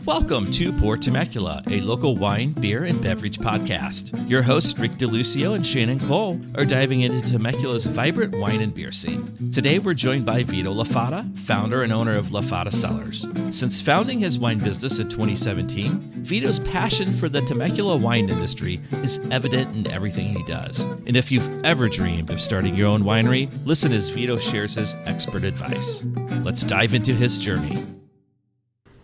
Welcome to Pour Temecula, a local wine, beer, and beverage podcast. Your hosts, Rick DeLucio and Shannon Cole, are diving into Temecula's vibrant wine and beer scene. Today, we're joined by Vito La Fata, founder and owner of Fata Cellars. Since founding his wine business in 2017, Vito's passion for the Temecula wine industry is evident in everything he does. And if you've ever dreamed of starting your own winery, listen as Vito shares his expert advice. Let's dive into his journey.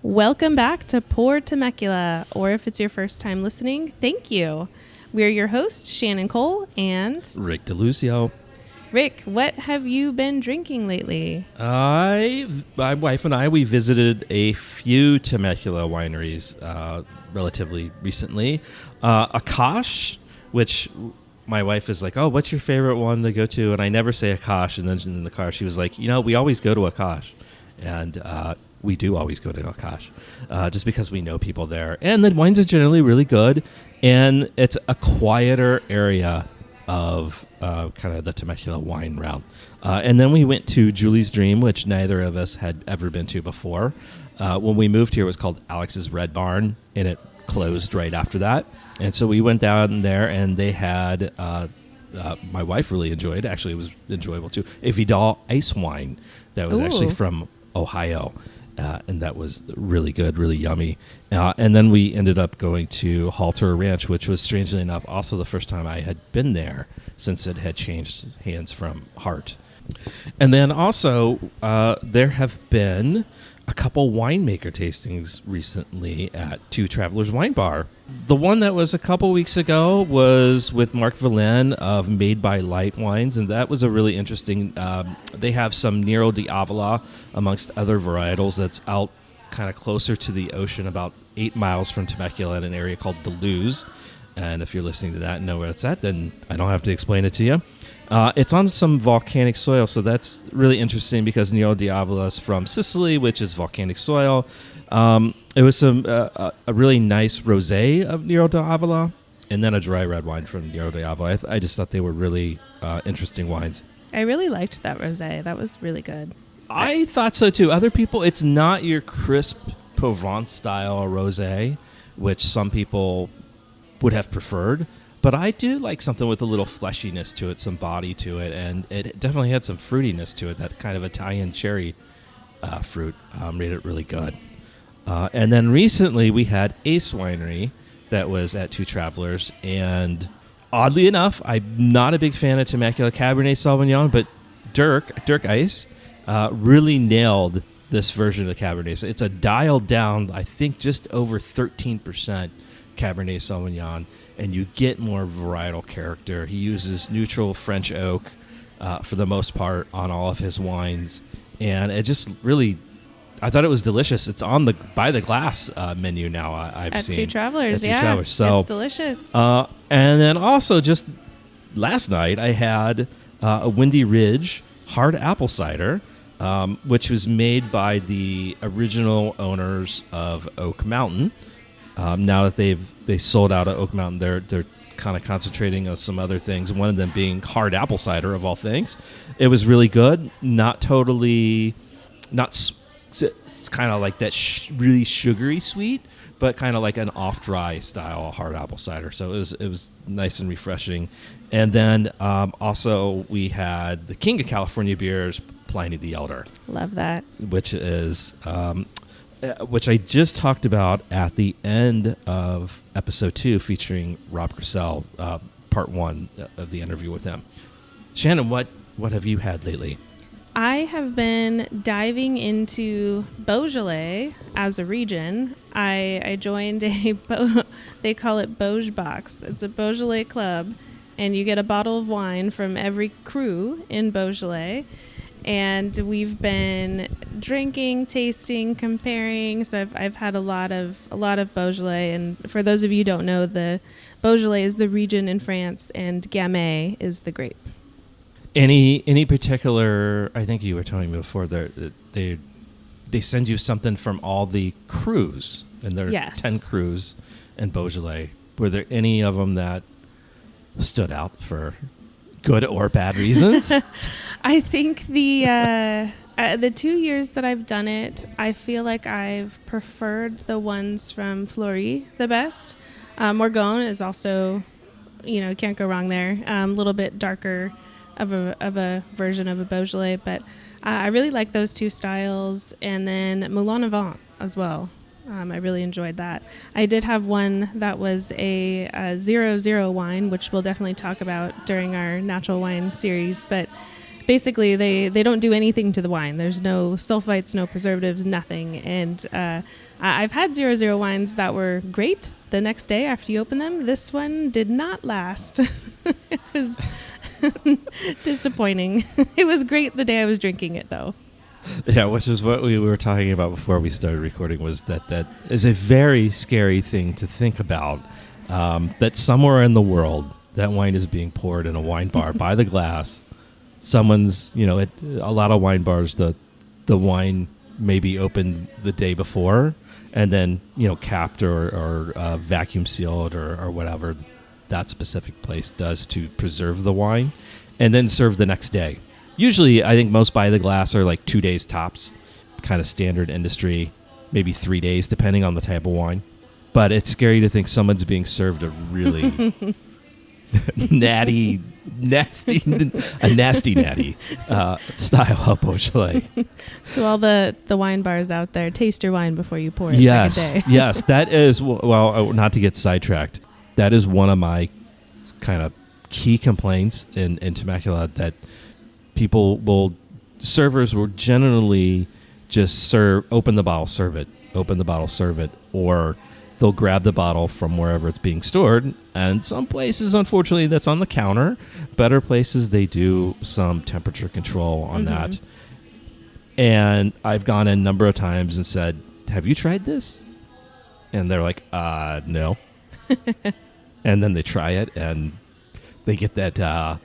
Welcome back to Pour Temecula, or if it's your first time listening, thank you. We're your hosts, Shannon Cole and Rick DeLucio. Rick, what have you been drinking lately? My wife and I, we visited a few Temecula wineries relatively recently. Akash, which my wife is like, oh, what's your favorite one to go to? And I never say Akash. And then in the car, she was like, we always go to Akash. And we do always go to Akash just because we know people there. And the wines are generally really good. And it's a quieter area of kind of the Temecula wine route. And then we went to Julie's Dream, which neither of us had ever been to before. When we moved here, it was called Alex's Red Barn, and it closed right after that. And so we went down there, and they had, my wife really enjoyed, actually it was enjoyable too, a Vidal ice wine that was actually from Ohio. And that was really good, really yummy. And then we ended up going to Halter Ranch, which was, strangely enough, also the first time I had been there since it had changed hands from Hart. And then also, there have been a couple winemaker tastings recently at Two Travelers Wine Bar. The one that was a couple weeks ago was with Mark Verlaine of Made by Light Wines, and that was a really interesting. They have some Nero di Avola amongst other varietals that's out kind of closer to the ocean, about 8 miles from Temecula in an area called Deleuze. And if you're listening to that and know where it's at, then I don't have to explain it to you. It's on some volcanic soil, so that's really interesting because Nero di Avola is from Sicily, which is volcanic soil. It was a really nice rosé of Nero di Avola, and then a dry red wine from Nero di Avola. I just thought they were really interesting wines. I really liked that rosé. That was really good. I thought so too. Other people, it's not your crisp Provence style rosé, which some people would have preferred. But I do like something with a little fleshiness to it, some body to it, and it definitely had some fruitiness to it. That kind of Italian cherry fruit made it really good. And then recently we had Ace Winery that was at Two Travelers, and oddly enough, I'm not a big fan of Temecula Cabernet Sauvignon, but Dirk Ice really nailed this version of the Cabernet. So it's a dialed down, I think, just over 13% Cabernet Sauvignon, and you get more varietal character. He uses neutral French oak for the most part on all of his wines, and it just really, I thought it was delicious. It's on the by the glass menu now. I've seen at Two Travelers. So it's delicious. And then also just last night I had a Windy Ridge Hard Apple Cider, which was made by the original owners of Oak Mountain. Now that they sold out of Oak Mountain, they're kind of concentrating on some other things. One of them being hard apple cider, of all things. It was really good. It's kind of like that really sugary sweet, but kind of like an off dry style hard apple cider. So it was nice and refreshing. And then also we had the King of California beers, Pliny the Elder. Love that. Which is which I just talked about at the end of episode 2, featuring Rob Grissel, part 1 of the interview with him. Shannon, what have you had lately? I have been diving into Beaujolais as a region. I joined they call it Beauj Box. It's a Beaujolais club, and you get a bottle of wine from every crew in Beaujolais. And we've been drinking, tasting, comparing. So I've had a lot of Beaujolais. And for those of you who don't know, the Beaujolais is the region in France, and Gamay is the grape. Any particular? I think you were telling me before they send you something from all the crews, and there are 10 crews in Beaujolais. Were there any of them that stood out for good or bad reasons? I think the The 2 years that I've done it, I feel like I've preferred the ones from Fleury the best. Morgon is also, can't go wrong there. A little bit darker of a version of a Beaujolais, but I really like those two styles. And then Moulin Avant as well. I really enjoyed that. I did have one that was a 0-0 wine, which we'll definitely talk about during our natural wine series. But basically, they don't do anything to the wine. There's no sulfites, no preservatives, nothing. And I've had 0-0 wines that were great the next day after you open them. This one did not last. It was disappointing. It was great the day I was drinking it, though. Yeah, which is what we were talking about before we started recording, was that is a very scary thing to think about, that somewhere in the world that wine is being poured in a wine bar by the glass. Someone's, a lot of wine bars, the wine may be opened the day before and then, capped or vacuum sealed or whatever that specific place does to preserve the wine, and then served the next day. Usually, I think most by the glass are like 2 days tops, kind of standard industry, maybe 3 days, depending on the type of wine. But it's scary to think someone's being served a really nasty style of Beaujolais. To all the wine bars out there, taste your wine before you pour it. Yes, second day. yes, that is, well, not to get sidetracked, that is one of my kind of key complaints in Temecula, that servers will generally just open the bottle, serve it, or they'll grab the bottle from wherever it's being stored. And some places, unfortunately, that's on the counter. Better places, they do some temperature control on that. And I've gone in a number of times and said, have you tried this? And they're like, no. And then they try it, and they get that,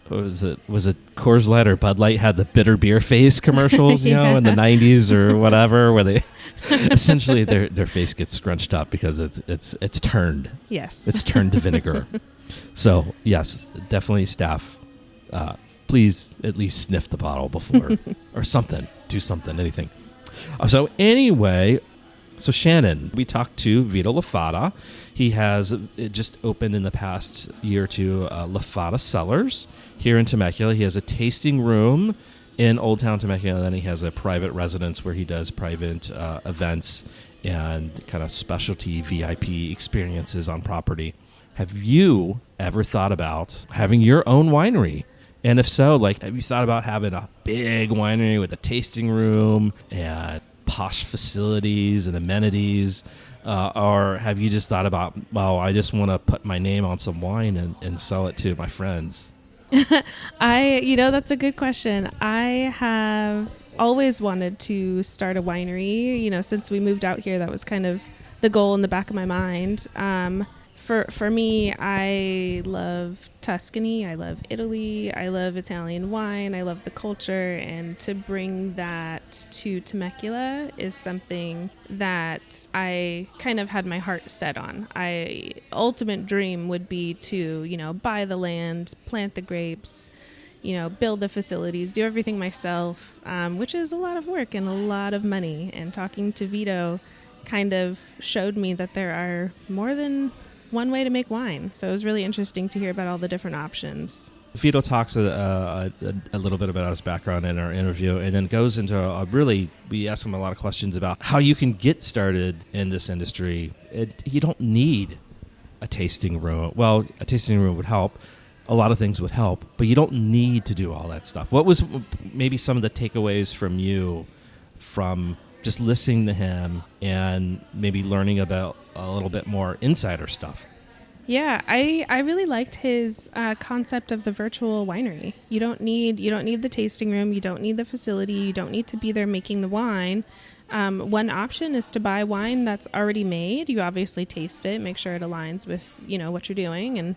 was it Coors Light or Bud Light had the bitter beer face commercials, in the 90s or whatever, where they essentially their face gets scrunched up because it's turned. Yes. It's turned to vinegar. So, yes, definitely staff, please at least sniff the bottle before or something. Do something, anything. So anyway, Shannon, we talked to Vito La Fata. He has just opened in the past year or two La Fata Cellars here in Temecula. He has a tasting room in Old Town Temecula, and then he has a private residence where he does private events and kind of specialty VIP experiences on property. Have you ever thought about having your own winery? And if so, have you thought about having a big winery with a tasting room and posh facilities and amenities? Or have you just thought about, I just want to put my name on some wine and sell it to my friends? That's a good question. I have always wanted to start a winery. Since we moved out here, that was kind of the goal in the back of my mind. For me, I love Tuscany. I love Italy. I love Italian wine. I love the culture. And to bring that to Temecula is something that I kind of had my heart set on. Ultimate dream would be to, buy the land, plant the grapes, build the facilities, do everything myself, which is a lot of work and a lot of money. And talking to Vito kind of showed me that there are more than one way to make wine. So it was really interesting to hear about all the different options. Vito talks a little bit about his background in our interview, and then goes into we ask him a lot of questions about how you can get started in this industry. You don't need a tasting room. Well, a tasting room would help. A lot of things would help, but you don't need to do all that stuff. What was maybe some of the takeaways from you from just listening to him and maybe learning about a little bit more insider stuff? Yeah, I really liked his concept of the virtual winery. You don't need the tasting room. You don't need the facility. You don't need to be there making the wine. One option is to buy wine that's already made. You obviously taste it, make sure it aligns with what you're doing, and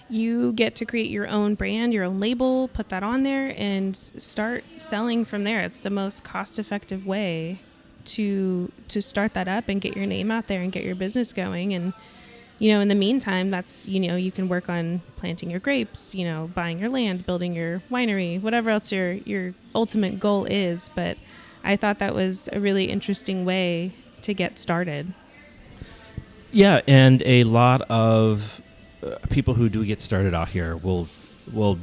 you get to create your own brand, your own label, put that on there, and start selling from there. It's the most cost-effective way to start that up and get your name out there and get your business going. And in the meantime, that's, you can work on planting your grapes, buying your land, building your winery, whatever else your ultimate goal is. But I thought that was a really interesting way to get started. Yeah, and a lot of people who do get started out here will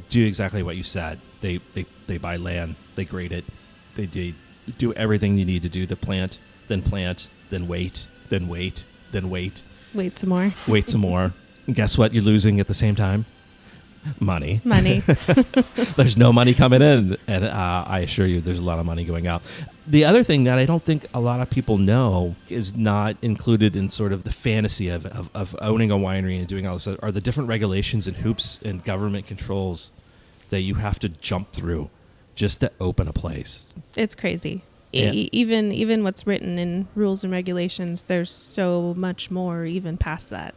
do exactly what you said. They buy land, they grade it, they do everything you need to do to plant, then wait, then wait, then wait. Wait some more. Wait some more. And guess what you're losing at the same time? Money. There's no money coming in, and I assure you there's a lot of money going out. The other thing that I don't think a lot of people know is not included in sort of the fantasy of owning a winery and doing all this are the different regulations and hoops and government controls that you have to jump through just to open a place. It's crazy. Yeah. Even what's written in rules and regulations, there's so much more even past that.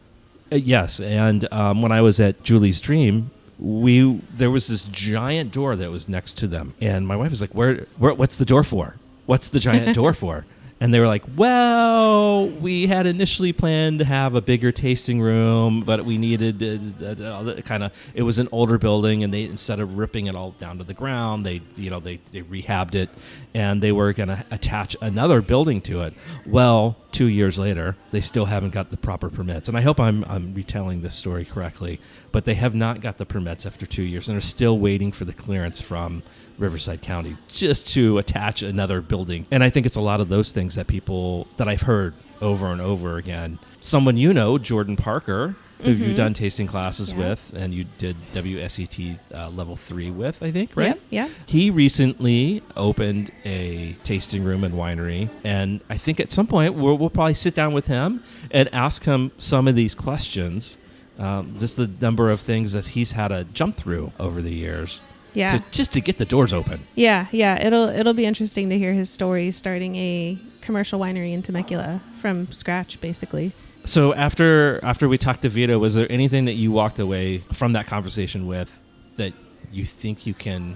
Yes, and when I was at Julie's Dream, there was this giant door that was next to them, and my wife was like, what's the door for? What's the giant door for? And they were like, well, we had initially planned to have a bigger tasting room, but we needed it was an older building, and they, instead of ripping it all down to the ground, they rehabbed it, and they were going to attach another building to it. Well, 2 years later, they still haven't got the proper permits. And I hope I'm retelling this story correctly, but they have not got the permits after 2 years, and are still waiting for the clearance from Riverside County just to attach another building. And I think it's a lot of those things that I've heard over and over again. Someone Jordan Parker, who you've done tasting classes with, and you did WSET level 3 with, I think, right? Yeah. He recently opened a tasting room and winery, and I think at some point we'll probably sit down with him and ask him some of these questions, just the number of things that he's had to jump through over the years. Yeah. Just to get the doors open. Yeah. It'll be interesting to hear his story starting a commercial winery in Temecula from scratch, basically. So after we talked to Vito, was there anything that you walked away from that conversation with that you think you can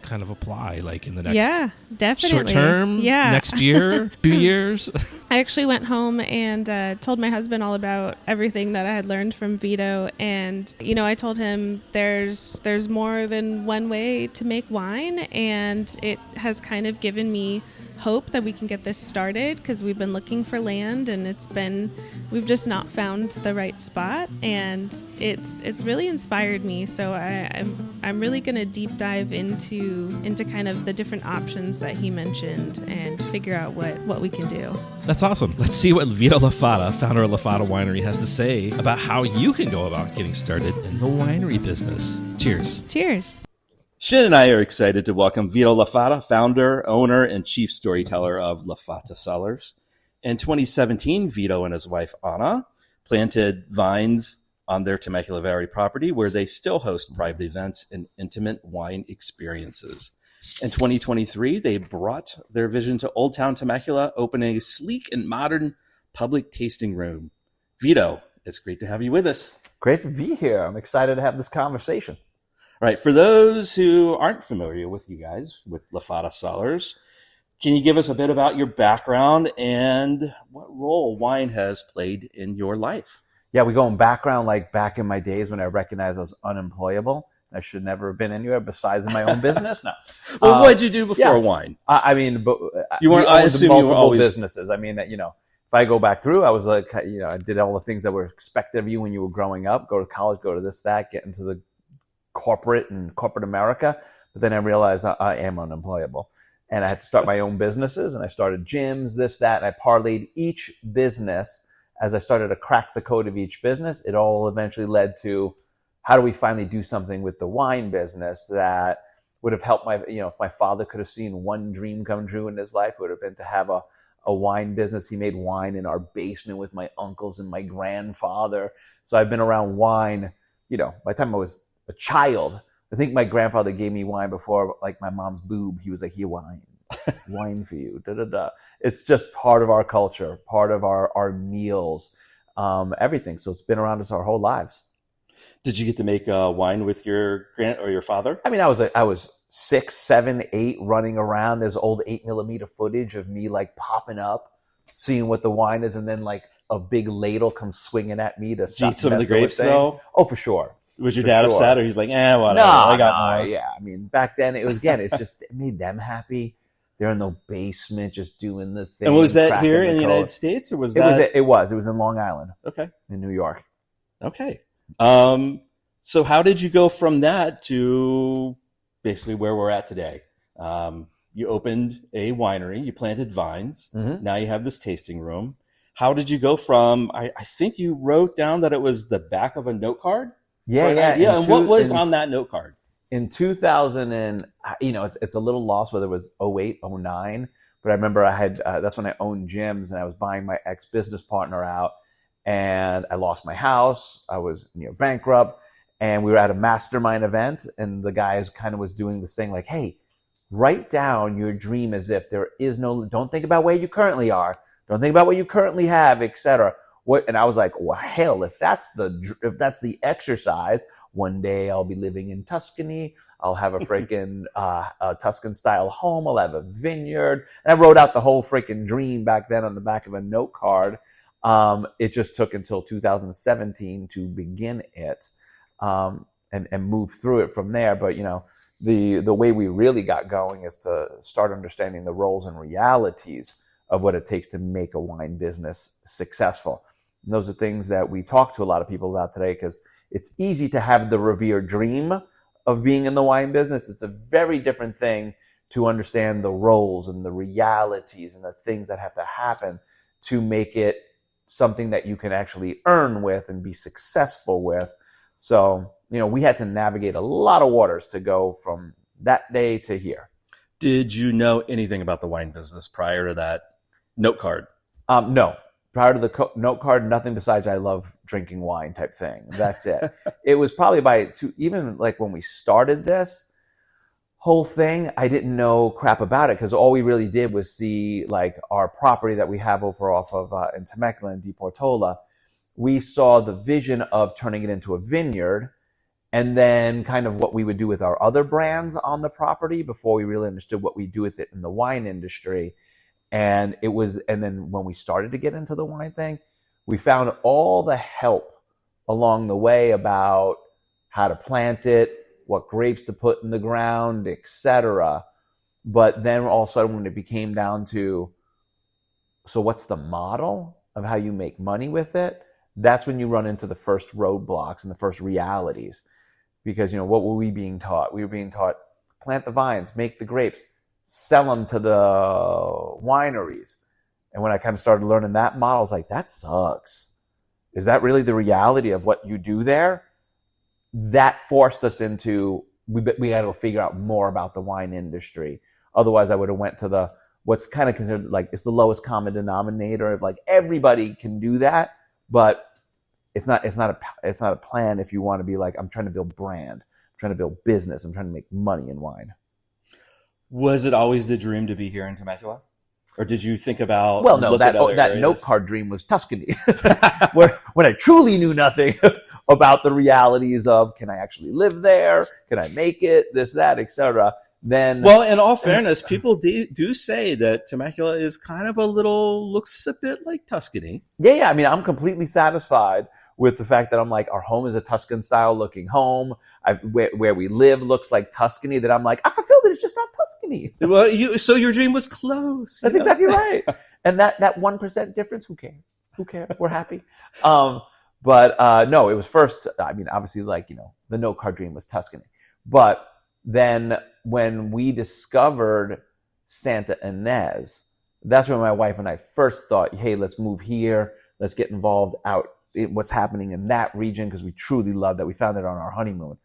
kind of apply, like in the next definitely short term, next year, 2 years? I actually went home and told my husband all about everything that I had learned from Vito, and I told him there's more than one way to make wine, and it has kind of given me hope that we can get this started, because we've been looking for land, and we've just not found the right spot, and it's really inspired me. So I'm really going to deep dive into kind of the different options that he mentioned and figure out what we can do. That's awesome. Let's see what Vito La Fata, founder of La Fata Winery, has to say about how you can go about getting started in the winery business. Cheers. Cheers. Shannon and I are excited to welcome Vito La Fata, founder, owner, and chief storyteller of Fata Cellars. In 2017, Vito and his wife, Anna, planted vines on their Temecula Valley property, where they still host private events and intimate wine experiences. In 2023, they brought their vision to Old Town Temecula, opening a sleek and modern public tasting room. Vito, it's great to have you with us. Great to be here. I'm excited to have this conversation. All right, for those who aren't familiar with you guys, with Fata Cellars, can you give us a bit about your background and what role wine has played in your life? Yeah, we go in background like back in my days when I recognized I was unemployable. I should never have been anywhere besides in my own business. No. Well, what did you do before wine? I mean, but you weren't. I assume you were always businesses. I mean, if I go back through, I was like, I did all the things that were expected of you when you were growing up. Go to college, go to this, that, get into the corporate America. But then I realized I am unemployable, and I had to start my own businesses. And I started gyms, this, that, and I parlayed each business. As I started to crack the code of each business, it all eventually led to, how do we finally do something with the wine business that would have helped if my father could have seen one dream come true in his life, it would have been to have a wine business. He made wine in our basement with my uncles and my grandfather. So I've been around wine, by the time I was a child. I think my grandfather gave me wine before, like my mom's boob. He was like, here, wine for you. Da, da, da. It's just part of our culture, part of our meals, everything. So it's been around us our whole lives. Did you get to make wine with your your father? I mean, I was 6, 7, 8 running around. There's old 8mm footage of me like popping up, seeing what the wine is, and then like a big ladle come swinging at me to eat some of the grapes though? Oh, for sure. Was your dad upset, or he's like, whatever, No, I got more? Yeah. I mean, back then it made them happy. They're in the basement just doing the thing. And was that here in the United States, or was that? It was in Long Island. Okay. In New York. Okay. So how did you go from that to basically where we're at today? You opened a winery, you planted vines. Mm-hmm. Now you have this tasting room. How did you go from, I think you wrote down that it was the back of a note card? Yeah. And what was on that note card? In 2000 it's a little lost whether it was 08, 09, but I remember I had, that's when I owned gyms and I was buying my ex-business partner out and I lost my house. I was bankrupt and we were at a mastermind event and the guy was doing this thing like, hey, write down your dream as if there is don't think about where you currently are. Don't think about what you currently have, etc. And I was like, well, hell, if that's the exercise, one day I'll be living in Tuscany. I'll have a freaking Tuscan style home. I'll have a vineyard. And I wrote out the whole freaking dream back then on the back of a note card. It just took until 2017 to begin it and move through it from there. But the way we really got going is to start understanding the roles and realities of what it takes to make a wine business successful. And those are things that we talk to a lot of people about today because it's easy to have the revered dream of being in the wine business. It's a very different thing to understand the roles and the realities and the things that have to happen to make it something that you can actually earn with and be successful with. So, we had to navigate a lot of waters to go from that day to here. Did you know anything about the wine business prior to that note card? No. Prior to the note card, nothing besides I love drinking wine type thing. That's it. It was probably even like when we started this whole thing, I didn't know crap about it because all we really did was see like our property that we have over off of in Temecula and Di Portola. We saw the vision of turning it into a vineyard and then kind of what we would do with our other brands on the property before we really understood what we do with it in the wine industry. And then when we started to get into the wine thing, we found all the help along the way about how to plant it, what grapes to put in the ground, etc. But then all of a sudden when it became down to, so what's the model of how you make money with it? That's when you run into the first roadblocks and the first realities. Because, what were we being taught? We were being taught, plant the vines, make the grapes, sell them to the wineries. And when I kind of started learning that model, I was like, that sucks. Is that really the reality of what you do there? That forced us into, we got to go figure out more about the wine industry. Otherwise, I would have went to what's kind of considered like, it's the lowest common denominator of like, everybody can do that, but it's not a plan if you want to be like, I'm trying to build brand, I'm trying to build business, I'm trying to make money in wine. Was it always the dream to be here in Temecula? Or did you think about... Well, no, that note card dream was Tuscany, when I truly knew nothing about the realities of, can I actually live there? Can I make it? This, that, etc. Then... Well, in all fairness, people do say that Temecula is kind of looks a bit like Tuscany. Yeah. I mean, I'm completely satisfied with the fact that I'm like, our home is a Tuscan style looking home. Where we live looks like Tuscany, that I'm like, I fulfilled it. It's just not Tuscany. Well, so your dream was close. That's exactly right. And that 1% difference, who cares? We're happy. But no, it was first, I mean, obviously like, the note card dream was Tuscany. But then when we discovered Santa Ynez, that's when my wife and I first thought, hey, let's move here. Let's get involved out what's happening in that region because we truly love that. We found it on our honeymoon.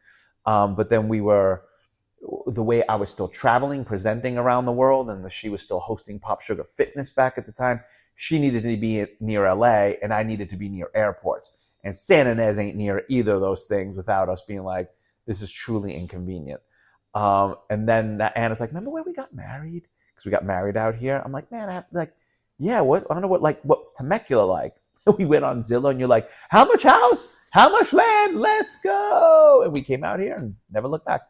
But then the way I was still traveling, presenting around the world, and she was still hosting Pop Sugar Fitness back at the time, she needed to be near LA and I needed to be near airports. And Santa Ynez ain't near either of those things without us being like, this is truly inconvenient. And then Anna's like, remember when we got married? Because we got married out here. I'm like, man, I don't know what's Temecula like? We went on Zillow and you're like, how much house? How much land? Let's go. And we came out here and never looked back.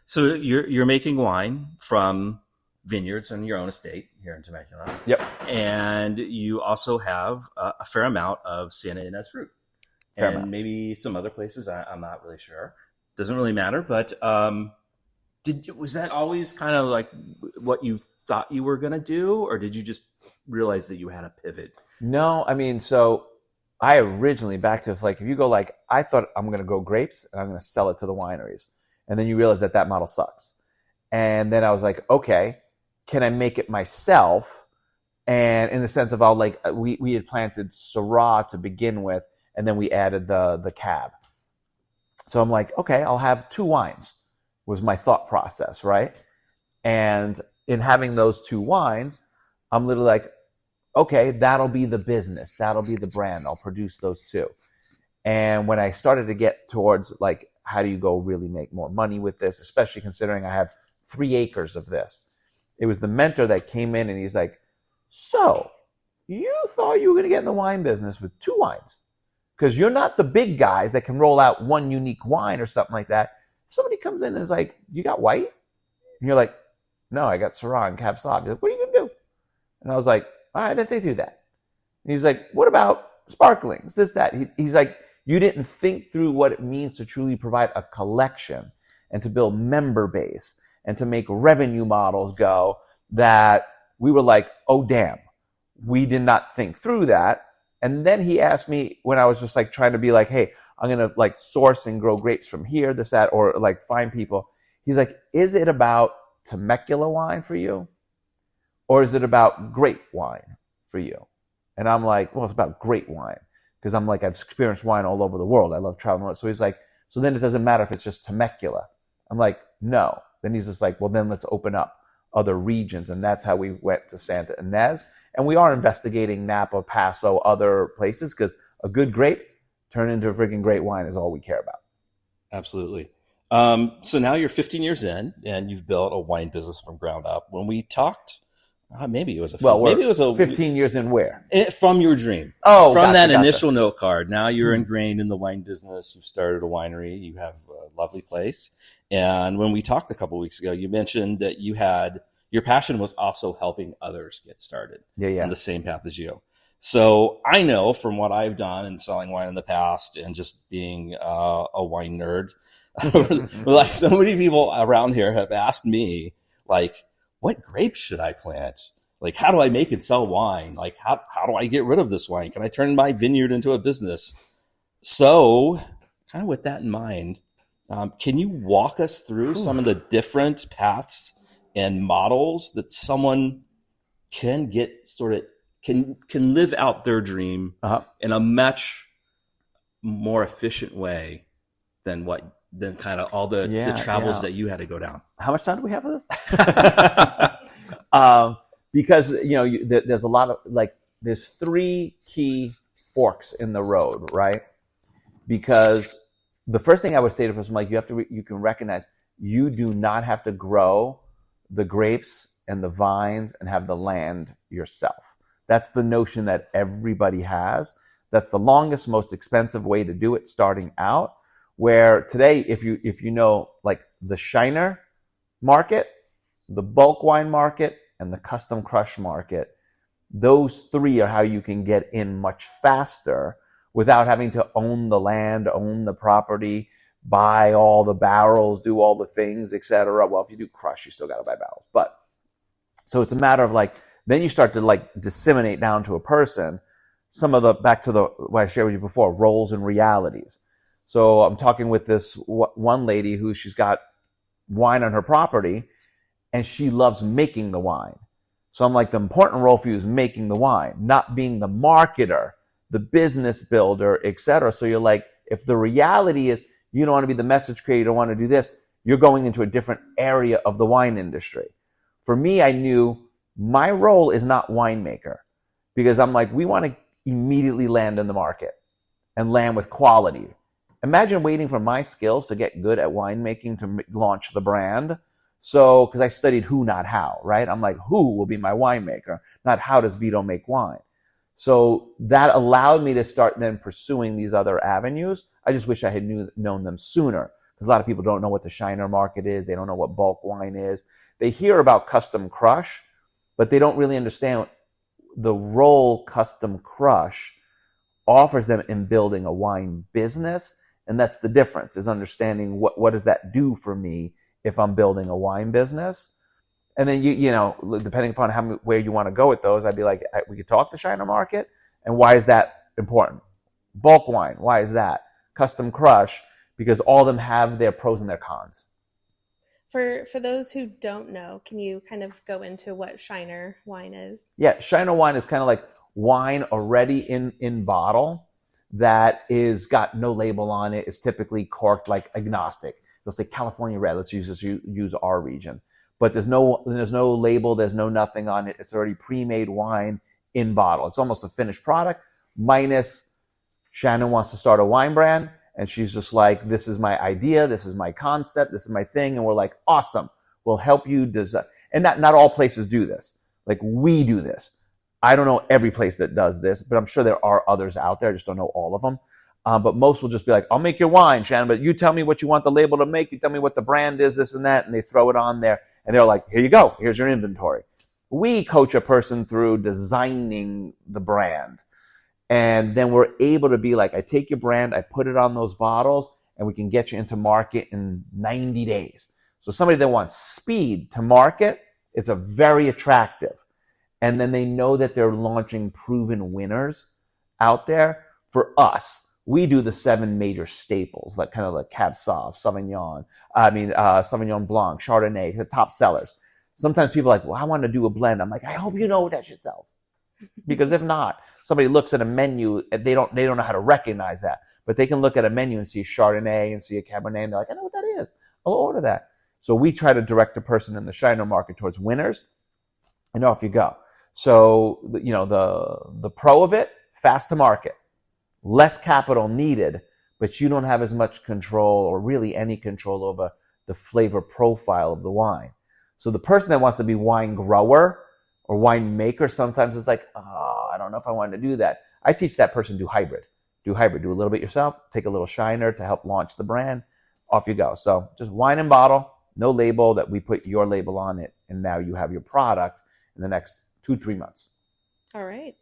So you're making wine from vineyards on your own estate here in Temecula. Yep. And you also have a fair amount of Santa Ynez fruit. Fair and amount. maybe some other places. I'm not really sure. Doesn't really matter. But was that always kind of like what you thought you were going to do? Or did you just realize that you had a pivot? No, I mean, so I originally, back to like, if you go like, I thought I'm going to grow grapes and I'm going to sell it to the wineries. And then you realize that that model sucks. And then I was like, okay, can I make it myself? And in the sense of, we had planted Syrah to begin with, and then we added the cab. So I'm like, okay, I'll have 2 wines, was my thought process, right? And in having those 2 wines, I'm literally like, okay, that'll be the business. That'll be the brand. I'll produce those 2. And when I started to get towards like, how do you go really make more money with this, especially considering I have 3 acres of this, it was the mentor that came in and he's like, so you thought you were going to get in the wine business with 2 wines because you're not the big guys that can roll out one unique wine or something like that. If somebody comes in and is like, you got white? And you're like, no, I got Syrah and Cab Sauv. He's like, what are you going to do? And I was like, all right, I didn't think through that. And he's like, what about sparklings? This, that. He's like, you didn't think through what it means to truly provide a collection and to build member base and to make revenue models go that we were like, oh, damn, we did not think through that. And then he asked me when I was just like trying to be like, hey, I'm going to like source and grow grapes from here, this, that, or like find people. He's like, is it about Temecula wine for you? Or is it about grape wine for you? And I'm like, well, it's about grape wine. Because I'm like, I've experienced wine all over the world. I love traveling. So he's like, so then it doesn't matter if it's just Temecula. I'm like, no. Then he's just like, well, then let's open up other regions. And that's how we went to Santa Ynez. And we are investigating Napa, Paso, other places, because a good grape turned into a freaking great wine is all we care about. Absolutely. So now you're 15 years in, and you've built a wine business from ground up. When we talked, maybe it was 15 years in where? From your dream. Oh, from gotcha. Initial note card. Now you're ingrained in the wine business. You've started a winery. You have a lovely place. And when we talked a couple of weeks ago, you mentioned that your passion was also helping others get started on the same path as you. So I know from what I've done in selling wine in the past and just being a wine nerd, like so many people around here have asked me, like, what grapes should I plant? Like, how do I make and sell wine? Like, how do I get rid of this wine? Can I turn my vineyard into a business? So kind of with that in mind, can you walk us through some of the different paths and models that someone can get can live out their dream in a much more efficient way than kind of all the travels that you had to go down? How much time do we have for this? Because, there's a lot of, there's 3 key forks in the road, right? Because the first thing I would say to a person, you can recognize you do not have to grow the grapes and the vines and have the land yourself. That's the notion that everybody has. That's the longest, most expensive way to do it starting out. Where today, if you know, like the Shiner market, the bulk wine market, and the custom crush market, those 3 are how you can get in much faster without having to own the land, own the property, buy all the barrels, do all the things, etc. Well, if you do crush, you still got to buy barrels. But so it's a matter of then you start to disseminate down to a person some of back to what I shared with you before, roles and realities. So I'm talking with this one lady who she's got wine on her property and she loves making the wine. So I'm like, the important role for you is making the wine, not being the marketer, the business builder, etc. So you're like, if the reality is you don't want to be the message creator, you don't want to do this, you're going into a different area of the wine industry. For me, I knew my role is not winemaker because I'm like, we want to immediately land in the market and land with quality. Imagine waiting for my skills to get good at winemaking to launch the brand. So, because I studied who, not how, right? I'm like, who will be my winemaker, not how does Vito make wine? So that allowed me to start then pursuing these other avenues. I just wish I had known them sooner. because a lot of people don't know what the Shiner market is. They don't know what bulk wine is. They hear about custom crush, but they don't really understand the role custom crush offers them in building a wine business. And that's the difference, is understanding what does that do for me if I'm building a wine business. And then, you know, depending upon where you want to go with those, I'd be like, we could talk the Shiner market. And why is that important? Bulk wine, why is that? Custom crush, because all of them have their pros and their cons. For those who don't know, can you kind of go into what Shiner wine is? Yeah, Shiner wine is kind of like wine already in bottle that is got no label on it. It's typically corked like agnostic. They'll say California Red. Let's use our region. But there's no label. There's no nothing on it. It's already pre-made wine in bottle. It's almost a finished product, minus Shannon wants to start a wine brand. And she's just like, this is my idea. This is my concept. This is my thing. And we're like, awesome. We'll help you design. And not all places do this. Like, we do this. I don't know every place that does this, but I'm sure there are others out there. I just don't know all of them. But most will just be like, I'll make your wine, Shannon, but you tell me what you want the label to make. You tell me what the brand is, this and that. And they throw it on there. And they're like, here you go. Here's your inventory. We coach a person through designing the brand. And then we're able to be like, I take your brand, I put it on those bottles, and we can get you into market in 90 days. So somebody that wants speed to market, it's a very attractive. And then they know that they're launching proven winners out there. For us, we do the 7 major staples, like kind of like Cab Sauv, Sauvignon Blanc, Chardonnay, the top sellers. Sometimes people are like, well, I want to do a blend. I'm like, I hope you know what that shit sells. Because if not, somebody looks at a menu, they don't know how to recognize that. But they can look at a menu and see Chardonnay and see a Cabernet, and they're like, I know what that is. I'll order that. So we try to direct a person in the Shiner market towards winners, and off you go. So, you know, the pro of it, fast to market, less capital needed, but you don't have as much control or really any control over the flavor profile of the wine. So the person that wants to be wine grower or wine maker sometimes is like, oh, I don't know if I want to do that. I teach that person do hybrid. Do a little bit yourself, take a little Shiner to help launch the brand, off you go. So just wine and bottle, no label, that we put your label on it, and now you have your product in the next 2-3 months. All right.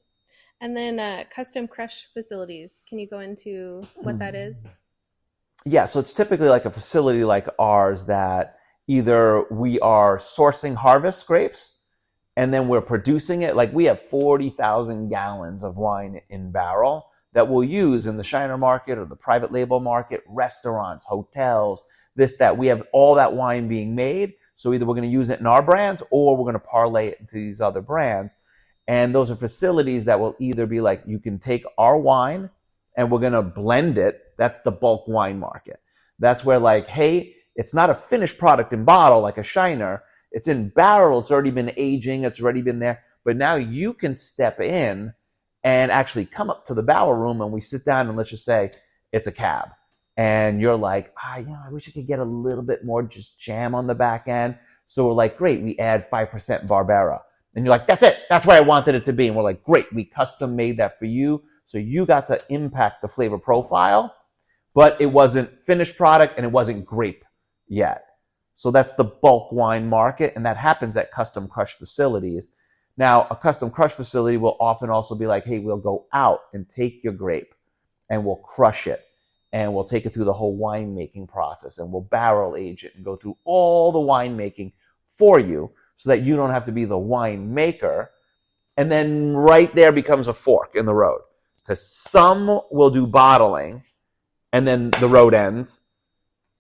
And then custom crush facilities. Can you go into what that is? Yeah, so it's typically like a facility like ours that either we are sourcing harvest grapes and then we're producing it. Like, we have 40,000 gallons of wine in barrel that we'll use in the Shiner market or the private label market, restaurants, hotels, this, that. We have all that wine being made. So either we're going to use it in our brands or we're going to parlay it into these other brands. And those are facilities that will either be like, you can take our wine and we're going to blend it. That's the bulk wine market. That's where, like, hey, it's not a finished product in bottle like a Shiner. It's in barrel. It's already been aging. It's already been there. But now you can step in and actually come up to the barrel room, and we sit down, and let's just say it's a cab. And you're like, I wish I could get a little bit more just jam on the back end. So we're like, great, we add 5% Barbera. And you're like, that's it. That's where I wanted it to be. And we're like, great, we custom made that for you. So you got to impact the flavor profile, but it wasn't finished product and it wasn't grape yet. So that's the bulk wine market, and that happens at custom crush facilities. Now, a custom crush facility will often also be like, hey, we'll go out and take your grape and we'll crush it. And we'll take it through the whole winemaking process, and we'll barrel age it and go through all the winemaking for you so that you don't have to be the winemaker. And then right there becomes a fork in the road, because some will do bottling and then the road ends.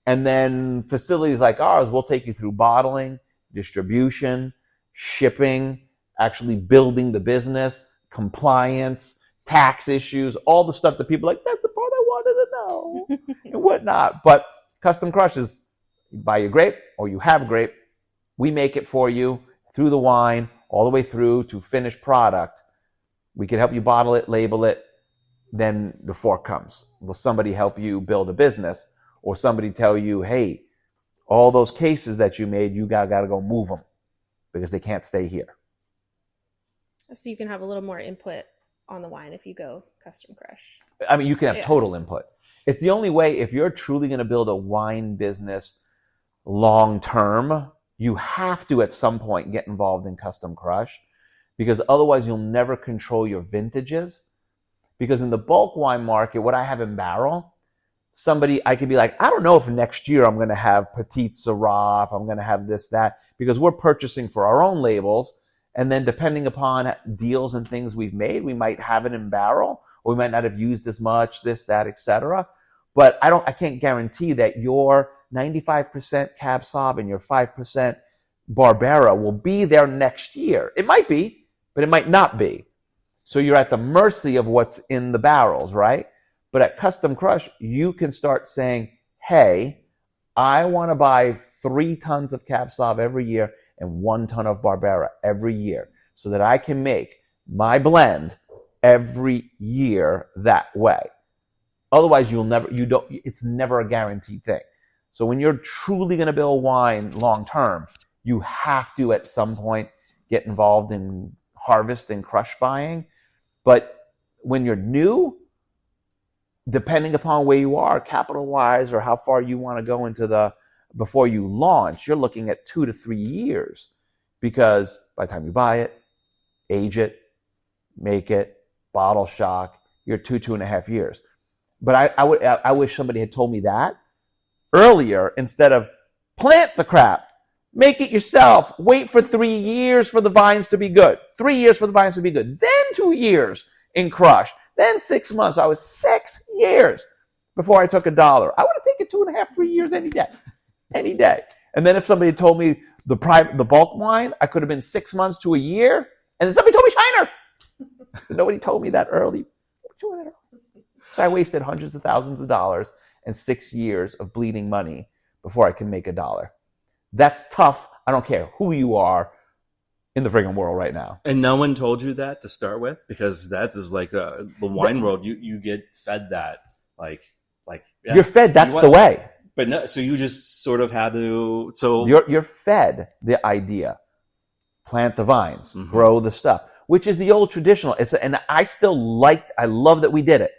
And then facilities like ours will take you through bottling, distribution, shipping, actually building the business, compliance, tax issues, all the stuff that people are like, that's the part I wanted to know and whatnot. But custom crush is, you buy your grape or you have grape, we make it for you through the wine, all the way through to finished product. We can help you bottle it, label it, then the fork comes. Will somebody help you build a business, or somebody tell you, hey, all those cases that you made, you got to go move them because they can't stay here. So you can have a little more input on the wine if you go custom crush. I mean, you can have total input. It's the only way. If you're truly going to build a wine business long term, you have to at some point get involved in custom crush, because otherwise you'll never control your vintages. Because in the bulk wine market, what I have in barrel, I could be like, I don't know if next year I'm going to have Petite Syrah, if I'm going to have this, that, because we're purchasing for our own labels. And then depending upon deals and things we've made, we might have it in barrel, or we might not have used as much, this, that, etc. But I can't guarantee that your 95% Cab Sauv and your 5% Barbera will be there next year. It might be, but it might not be. So you're at the mercy of what's in the barrels, right? But at Custom Crush, you can start saying, hey, I want to buy 3 tons of Cab Sauv every year and 1 ton of Barbera every year, so that I can make my blend every year that way. Otherwise, it's never a guaranteed thing. So when you're truly going to build wine long term, you have to at some point get involved in harvest and crush buying. But when you're new, depending upon where you are, capital-wise, or how far you want to go before you launch, you're looking at 2 to 3 years, because by the time you buy it, age it, make it, bottle shock, you're 2.5 years. But I wish somebody had told me that earlier, instead of plant the crap, make it yourself, wait for 3 years for the vines to be good, 3 years for the vines to be good, then 2 years in crush, then 6 months. I was 6 years before I took $1. I would have taken 2.5, 3 years any day. And then if somebody told me the bulk wine, I could have been 6 months to a year. And then somebody told me Shiner. Nobody told me that early. So I wasted hundreds of thousands of dollars and 6 years of bleeding money before I can make $1. That's tough. I don't care who you are in the friggin' world right now. And no one told you that to start with, because that is like the wine world. You get fed that, like yeah, you're fed. That's the way. But no, so you just sort of had to. So you're fed the idea. Plant the vines, grow the stuff, which is the old traditional. And I love that we did it.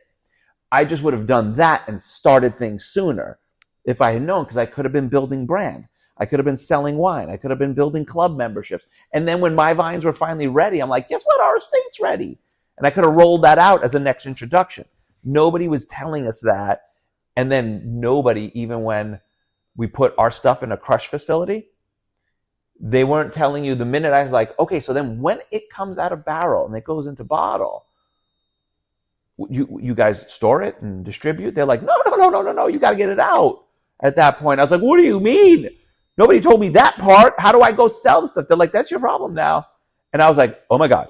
I just would have done that and started things sooner if I had known, because I could have been building brand. I could have been selling wine. I could have been building club memberships. And then when my vines were finally ready, I'm like, guess what? Our estate's ready. And I could have rolled that out as a next introduction. Nobody was telling us that. And then nobody, even when we put our stuff in a crush facility, they weren't telling you the minute I was like, okay, so then when it comes out of barrel and it goes into bottle, you guys store it and distribute? They're like, no, you got to get it out at that point. I was like, what do you mean? Nobody told me that part. How do I go sell the stuff? They're like, that's your problem now. And I was like, oh my God.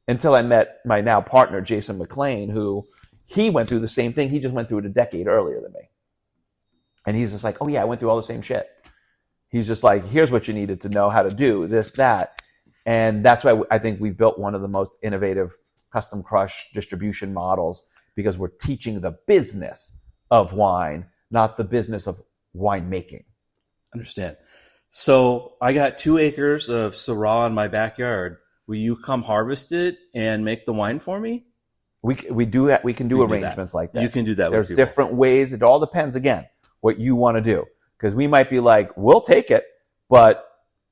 Until I met my now partner, Jason McLean, who he went through the same thing. He just went through it a decade earlier than me. And he's just like, oh yeah, I went through all the same shit. He's just like, here's what you needed to know how to do, this, that. And that's why I think we've built one of the most innovative custom crush distribution models, because we're teaching the business of wine, not the business of winemaking. Understand. So I got 2 acres of Syrah in my backyard. Will you come harvest it and make the wine for me? We do that. We can do arrangements like that. You can do that. There's different ways. It all depends, again, what you want to do. Because we might be like, we'll take it, but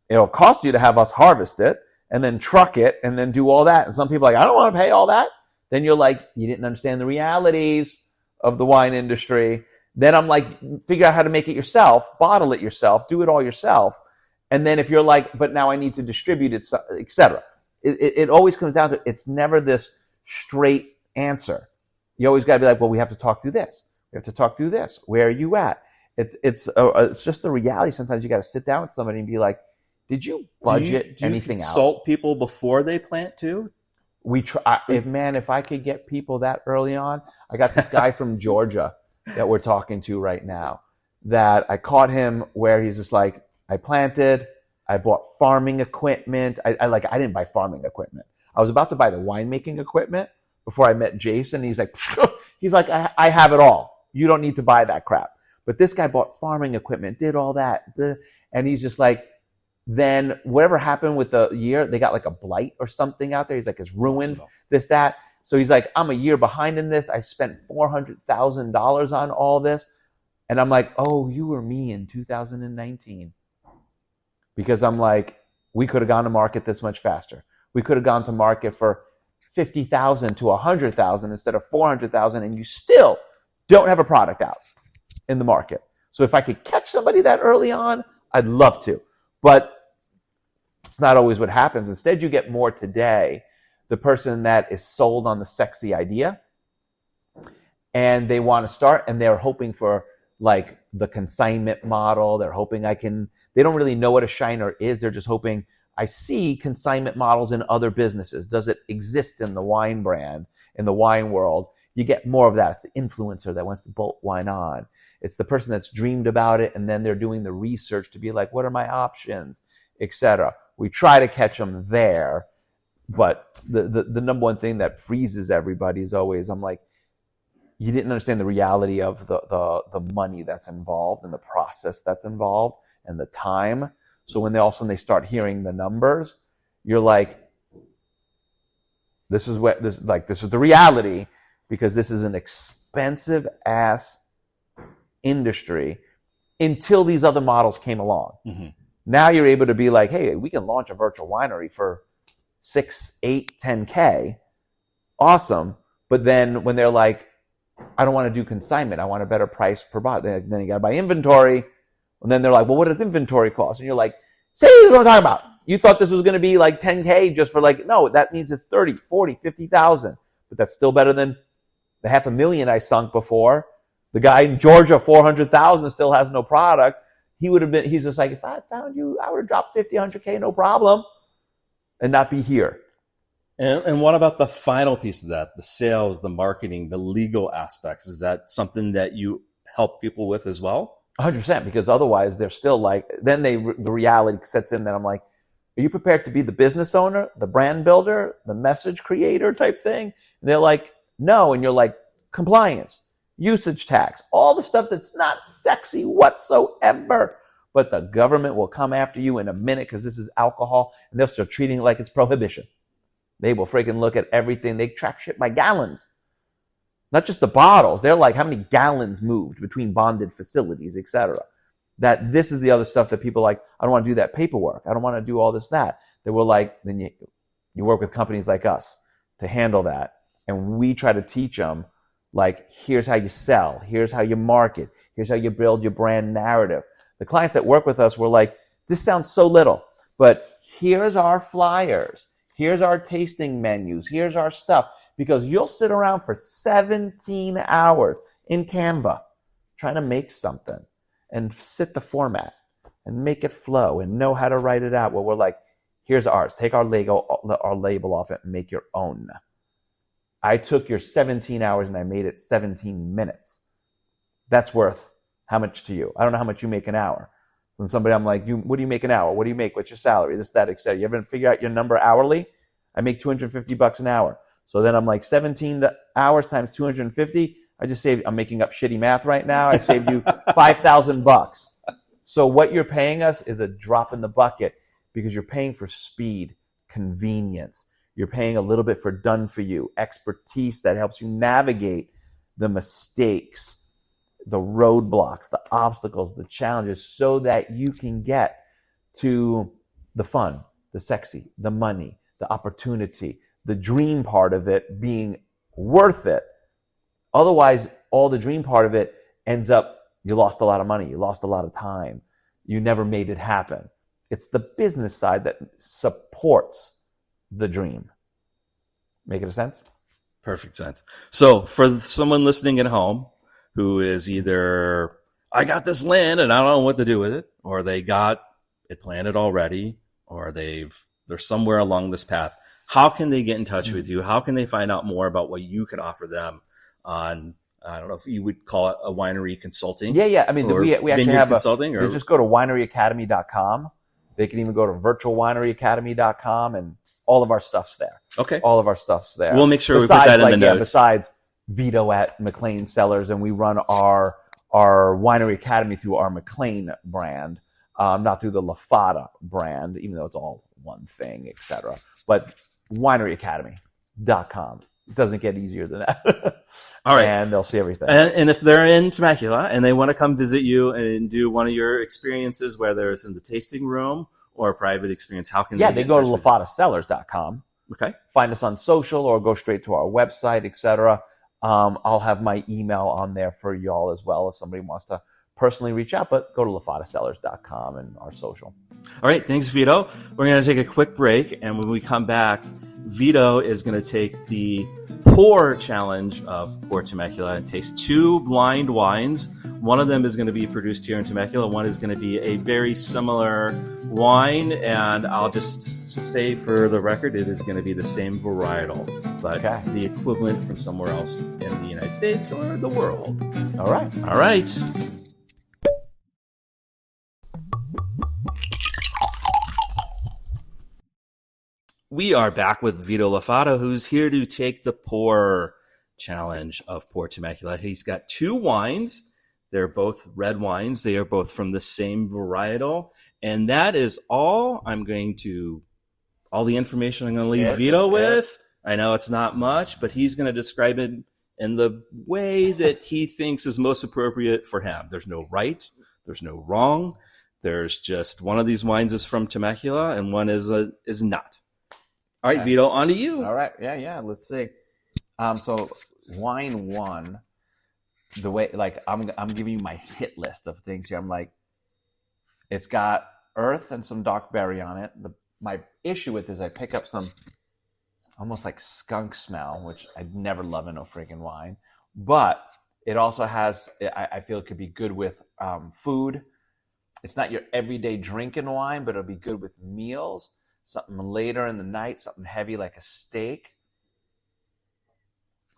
it'll cost you to have us harvest it and then truck it and then do all that. And some people are like, I don't want to pay all that. Then you're like, you didn't understand the realities of the wine industry. Then I'm like, figure out how to make it yourself, bottle it yourself, do it all yourself. And then if you're like, but now I need to distribute it, etc. It always comes down to, it's never this straight answer. You always got to be like, well, we have to talk through this. We have to talk through this. Where are you at? It's just the reality. Sometimes you got to sit down with somebody and be like, did you budget anything out? Do you consult people before they plant too? We try. If I could get people that early on, I got this guy from Georgia that we're talking to right now, that I caught him where he's just like, I planted, I bought farming equipment. I didn't buy farming equipment. I was about to buy the winemaking equipment before I met Jason. He's like, I have it all. You don't need to buy that crap. But this guy bought farming equipment, did all that. And he's just like, then whatever happened with the year, they got like a blight or something out there. He's like, it's ruined, this, that. So he's like, I'm a year behind in this. I spent $400,000 on all this. And I'm like, oh, you were me in 2019. Because I'm like, we could have gone to market this much faster. We could have gone to market for 50,000 to 100,000 instead of 400,000, and you still don't have a product out in the market. So if I could catch somebody that early on, I'd love to. But it's not always what happens. Instead, you get more today. The person that is sold on the sexy idea and they want to start, and they're hoping for like the consignment model. They're hoping they don't really know what a shiner is. They're just hoping, I see consignment models in other businesses. Does it exist in the wine brand, in the wine world? You get more of that. It's the influencer that wants to bolt wine on. It's the person that's dreamed about it, and then they're doing the research to be like, what are my options, etc. We try to catch them there. But the number one thing that freezes everybody is always, I'm like, you didn't understand the reality of the money that's involved and the process that's involved and the time. So when all of a sudden they start hearing the numbers, you're like, this is the reality, because this is an expensive ass industry until these other models came along. Mm-hmm. Now you're able to be like, hey, we can launch a virtual winery for 6, 8, 10K. Awesome. But then when they're like, I don't want to do consignment, I want a better price per bottle. Then you got to buy inventory. And then they're like, well, what does inventory cost? And you're like, see what I'm talking about. You thought this was going to be like 10K just for like, no, that means it's 30, 40, 50,000. But that's still better than the $500,000 I sunk before. The guy in Georgia, 400,000, still has no product. He's just like, if I found you, I would have dropped 50, 100K, no problem, and not be here. And what about the final piece of that, the sales, the marketing, the legal aspects? Is that something that you help people with as well? 100%, because otherwise they're still like, then the reality sets in that I'm like, are you prepared to be the business owner, the brand builder, the message creator type thing? And they're like, no. And you're like, compliance, usage tax, all the stuff that's not sexy whatsoever. But the government will come after you in a minute because this is alcohol, and they'll start treating it like it's prohibition. They will freaking look at everything. They track shit by gallons. Not just the bottles. They're like, how many gallons moved between bonded facilities, etc. That this is the other stuff that people like, I don't want to do that paperwork. I don't want to do all this, that. They were like, then you work with companies like us to handle that. And we try to teach them, like, here's how you sell. Here's how you market. Here's how you build your brand narrative. The clients that work with us were like, this sounds so little, but here's our flyers. Here's our tasting menus. Here's our stuff. Because you'll sit around for 17 hours in Canva trying to make something and sit the format and make it flow and know how to write it out. Well, we're like, here's ours. Take our label off it and make your own. I took your 17 hours and I made it 17 minutes. That's worth how much to you? I don't know how much you make an hour. When somebody, I'm like, what do you make an hour? What do you make? What's your salary? This, that, etc. You ever figure out your number hourly? I make $250 an hour. So then I'm like 17 hours times 250. I just saved, I'm making up shitty math right now. I saved you $5,000. So what you're paying us is a drop in the bucket because you're paying for speed, convenience. You're paying a little bit for done for you, expertise that helps you navigate the mistakes, the roadblocks, the obstacles, the challenges, so that you can get to the fun, the sexy, the money, the opportunity, the dream part of it being worth it. Otherwise, all the dream part of it ends up, you lost a lot of money, you lost a lot of time, you never made it happen. It's the business side that supports the dream. Make it a sense? Perfect sense. So for someone listening at home who is either, I got this land and I don't know what to do with it, or they got it planted already, or they're somewhere along this path, how can they get in touch with you? How can they find out more about what you can offer them on, I don't know if you would call it a winery consulting? Yeah. I mean, we actually have consulting, or just go to wineryacademy.com. They can even go to virtualwineryacademy.com, and all of our stuff's there. Okay. All of our stuff's there. We'll make sure we put that in the notes. Besides Vito at McLean Cellars, and we run our Winery Academy through our McLean brand, not through the La Fata brand, even though it's all one thing, etc. But wineryacademy.com. It doesn't get easier than that. All right. And they'll see everything. And if they're in Temecula and they want to come visit you and do one of your experiences, whether it's in the tasting room or a private experience, how can they go to lafatacellars.com. Okay. Find us on social or go straight to our website, etc. I'll have my email on there for y'all as well if somebody wants to personally reach out, but go to lafatacellars.com and our social. All right. Thanks, Vito. We're going to take a quick break. And when we come back, Vito is going to take the pour challenge of Pour Temecula and taste 2 blind wines. One of them is going to be produced here in Temecula. One is going to be a very similar wine. And I'll just say for the record, it is going to be the same varietal, but the equivalent from somewhere else in the United States or the world. All right. All right. We are back with Vito La Fata, who's here to take the pour challenge of Pour Temecula. He's got 2 wines. They're both red wines. They are both from the same varietal. And that is all all the information I'm going to leave Vito with. I know it's not much, but he's going to describe it in the way that he thinks is most appropriate for him. There's no right. There's no wrong. There's just one of these wines is from Temecula and one is not. All right, Vito, on to you. All right. Yeah. Let's see. So wine 1, the way, like, I'm giving you my hit list of things here. I'm like, it's got earth and some dark berry on it. My issue with is I pick up some almost like skunk smell, which I'd never love in a freaking wine. But it also has, I feel it could be good with food. It's not your everyday drinking wine, but it'll be good with meals. Something later in the night, something heavy like a steak.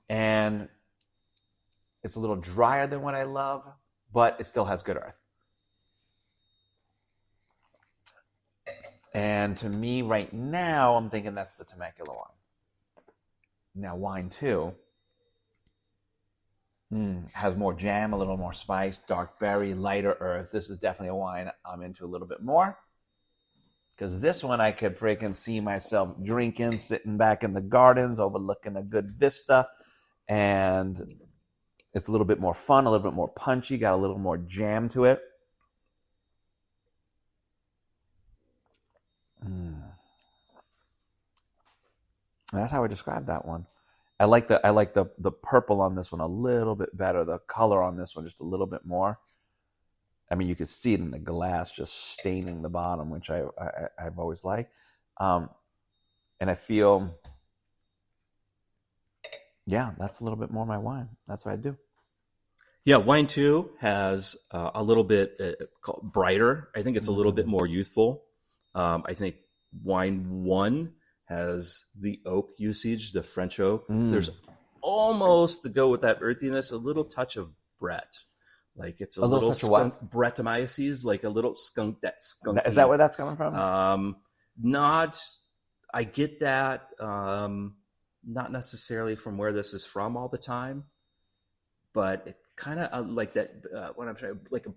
And it's a little drier than what I love, but it still has good earth. And to me right now, I'm thinking that's the Temecula wine. Now wine 2 has more jam, a little more spice, dark berry, lighter earth. This is definitely a wine I'm into a little bit more. Because this one I could freaking see myself drinking, sitting back in the gardens, overlooking a good vista. And it's a little bit more fun, a little bit more punchy, got a little more jam to it. That's how I describe that one. I like the purple on this one a little bit better. The color on this one just a little bit more. I mean, you could see it in the glass just staining the bottom, which I've always liked. And I feel, that's a little bit more my wine. That's what I do. Yeah, wine 2 has a little bit brighter. I think it's a little bit more youthful. I think wine 1 has the oak usage, the French oak. There's almost, to go with that earthiness, a little touch of Brett. Like it's a little skunk, Brettanomyces, like a little skunk. That skunk. Is that where that's coming from? I get that. Not necessarily from where this is from all the time, but it kind of like that. What I'm trying, like a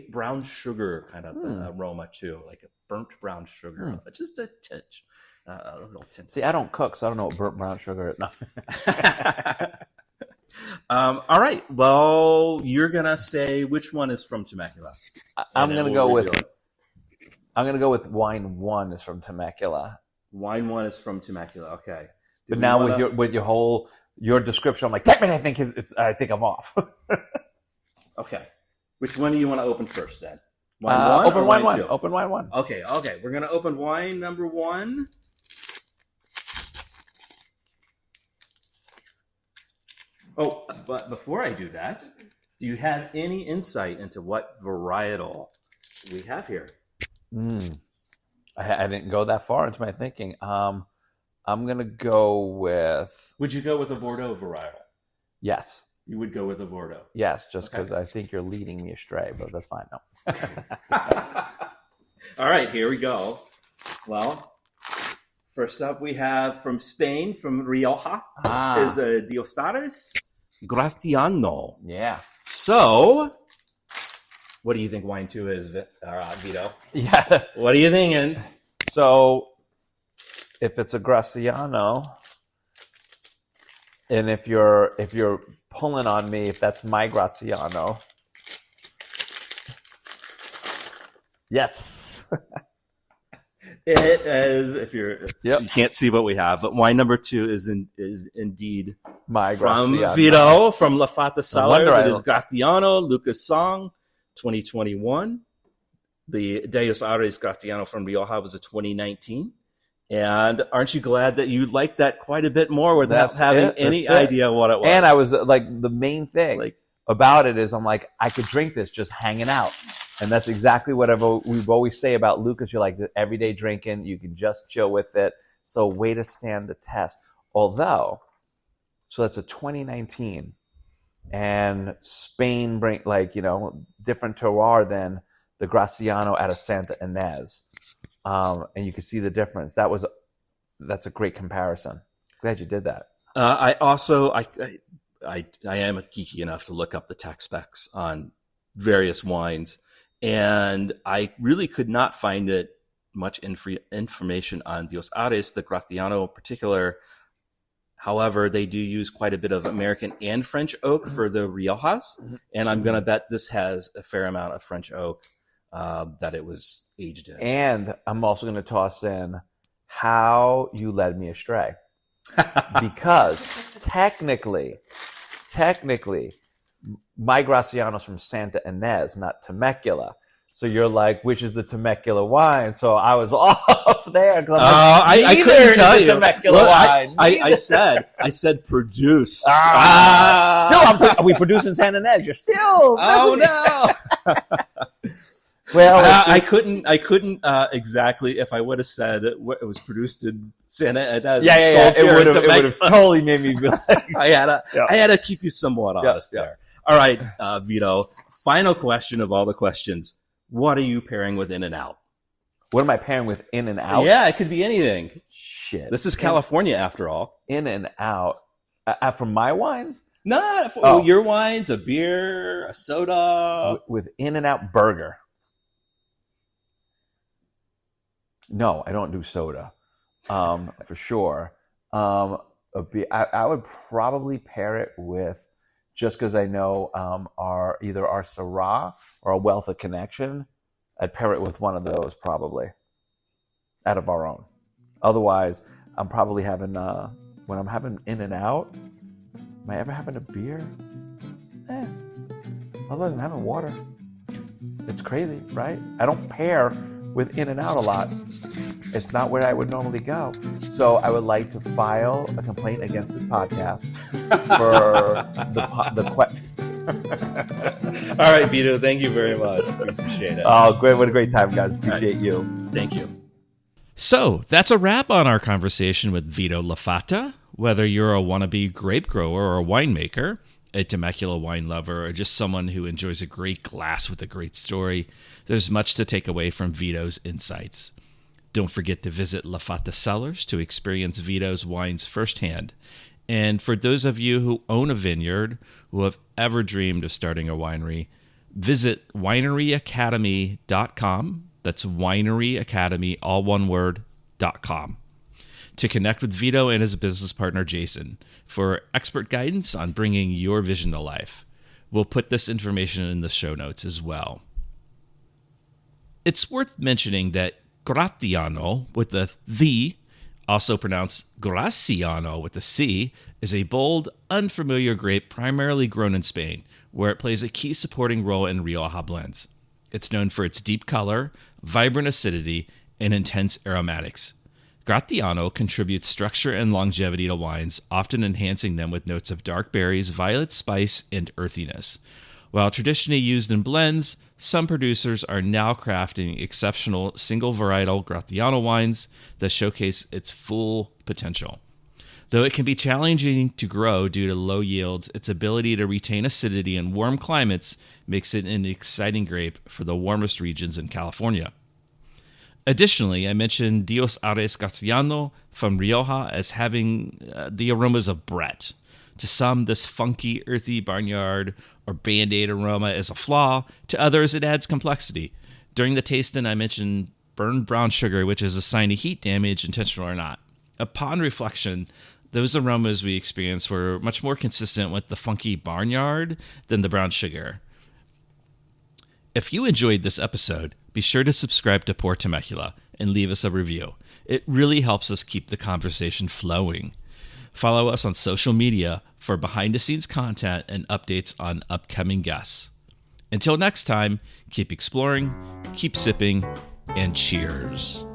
brown sugar kind of aroma too, like a burnt brown sugar. Just a tinge, a little tinge. See, I don't cook, so I don't know what burnt brown sugar is. No. All right. Well, you're gonna say which one is from Temecula. I'm gonna go with wine 1 is from Temecula. Wine 1 is from Temecula. Okay. But now with your description, I'm like, that man, I think I'm off. Okay. Which one do you want to open first then? Wine 1 open or wine wine 1. 2? Open wine 1. Okay. We're gonna open wine number 1. Oh, but before I do that, do you have any insight into what varietal we have here? I didn't go that far into my thinking. I'm going to go with... Would you go with a Bordeaux varietal? Yes. You would go with a Bordeaux? Yes, just because I think you're leading me astray, but that's fine. No. All right, here we go. Well, first up we have from Spain, from Rioja, is a Diostares Graciano. Yeah. So, what do you think wine 2 is, Vito? Yeah. What are you thinking? So, if it's a Graciano, And if you're pulling on me, if that's my Graciano. Yes. It is, if you can't see what we have, but wine number 2 is indeed My from Graciano. Vito, from La Fata Cellars. wonder It is Graciano Lucas Song 2021. The Deus Ares Graciano from Rioja was a 2019. And aren't you glad that you liked that quite a bit more without having any idea what it was? And I was like, the main thing about it is I'm like, I could drink this just hanging out. And that's exactly what we've always say about Lucas. You're like the everyday drinking. You can just chill with it. So way to stand the test. Although, so that's a 2019. And Spain bring different terroir than the Graciano out of Santa Ynez. And you can see the difference. That's a great comparison. Glad you did that. I am geeky enough to look up the tech specs on various wines, and I really could not find much information on Dios Ares, the Graciano in particular. However, they do use quite a bit of American and French oak for the Riojas, and I'm going to bet this has a fair amount of French oak that it was aged in. And I'm also going to toss in how you led me astray. Because technically, my Graciano's from Santa Ynez, not Temecula. So you're like, which is the Temecula wine? So I was off there. I couldn't tell you. Temecula wine. I said produce. Still, are we producing Santa Ynez? You're still. Oh no. Well, I couldn't exactly. If I would have said it was produced in Santa Ynez, it would have totally made me feel like I had to keep you somewhat honest there. All right, Vito. Final question of all the questions: what are you pairing with In and Out? What am I pairing with In and Out? Yeah, it could be anything. Shit, this is California after all. In and Out from my wines. No, your wines, a beer, a soda. With In and Out burger. No, I don't do soda, for sure. I would probably pair it with, just because I know either our Syrah or a Wealth of Connection. I'd pair it with one of those probably, out of our own. Otherwise, I'm probably having when I'm having In and Out. Am I ever having a beer? Otherwise, I'm having water. It's crazy, right? I don't pair with In and Out a lot. It's not where I would normally go. So I would like to file a complaint against this podcast for the All right, Vito, thank you very much. We appreciate it. Oh, great. What a great time, guys. Appreciate you. Thank you. So that's a wrap on our conversation with Vito La Fata. Whether you're a wannabe grape grower or a winemaker, a Temecula wine lover, or just someone who enjoys a great glass with a great story, there's much to take away from Vito's insights. Don't forget to visit La Fata Cellars to experience Vito's wines firsthand. And for those of you who own a vineyard, who have ever dreamed of starting a winery, visit wineryacademy.com. That's Winery Academy, all one word, .com. To connect with Vito and his business partner, Jason, for expert guidance on bringing your vision to life. We'll put this information in the show notes as well. It's worth mentioning that Graciano, with the, also pronounced Graciano with the C, is a bold, unfamiliar grape primarily grown in Spain, where it plays a key supporting role in Rioja blends. It's known for its deep color, vibrant acidity, and intense aromatics. Graciano contributes structure and longevity to wines, often enhancing them with notes of dark berries, violet spice, and earthiness. While traditionally used in blends, some producers are now crafting exceptional single varietal Graciano wines that showcase its full potential. Though it can be challenging to grow due to low yields, its ability to retain acidity in warm climates makes it an exciting grape for the warmest regions in California. Additionally, I mentioned Dios Ares Graciano from Rioja as having the aromas of Brett. To some, this funky, earthy barnyard or Band-Aid aroma is a flaw. To others, it adds complexity. During the tasting, I mentioned burned brown sugar, which is a sign of heat damage, intentional or not. Upon reflection, those aromas we experienced were much more consistent with the funky barnyard than the brown sugar. If you enjoyed this episode, be sure to subscribe to Pour Temecula and leave us a review. It really helps us keep the conversation flowing. Follow us on social media for behind-the-scenes content and updates on upcoming guests. Until next time, keep exploring, keep sipping, and cheers.